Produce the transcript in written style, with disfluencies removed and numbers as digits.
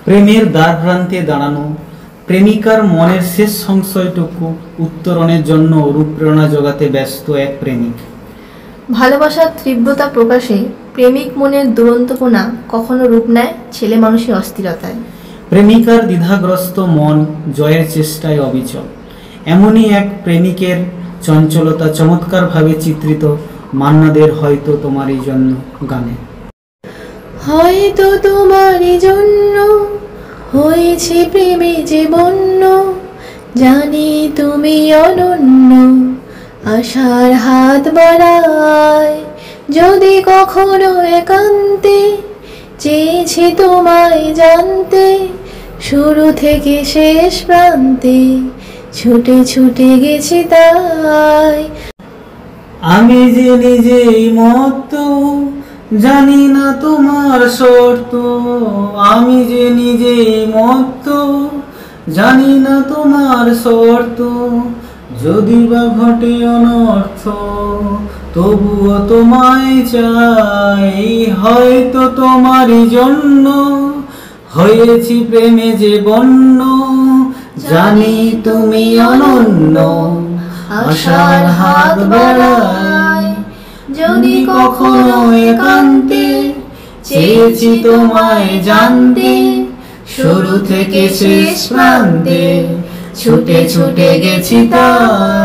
প্রেমের দ্বার প্রান্তে দাঁড়ানো প্রেমিকার মনের শেষ সংশয়টুকু উত্তরণের জন্য অনুপ্রেরণা জোগাতে ব্যস্ত এক প্রেমিক। ভালোবাসার তীব্রতা প্রকাশে প্রেমিক মনের দুরন্তপনা কখনো রূপ নেয় ছেলে মানুষের অস্থিরতায়। প্রেমিকার দ্বিধাগ্রস্ত মন জয়ের চেষ্টায় অবিচল। এমনই এক প্রেমিকের চঞ্চলতা চমৎকারভাবে চিত্রিত মান্নাদের হয়তো তোমারই জন্য গানে। হয়তো তোমারই জন্য হয়েছে প্রেমে যে বন্য, জানি তুমি অনন্য, আশার হাত বাড়ায়। যদি কখনো একান্তে চেয়েছি তোমায় জানতে, শুরু থেকে শেষ প্রান্তে ছুটে ছুটে গেছি তাই। আমি যে নিজেই মত্ত, জানি না তোমার শর্ত। আমি যে নিজেই মত্ত, জানি না তোমার শর্ত। যদি বা ঘটে অনর্থ, তবুও তোমায় চাই। হয়তো তোমারই জন্য হয়েছি প্রেমে যে বন্য, জানি তুমি অনন্য, আশার হাত বাড়ায়। যদি কখনো একান্তে চেয়েছি তোমায় জানতে, শুরু থেকে শেষ প্রান্তে ছুটে ছুটে গেছি তাই।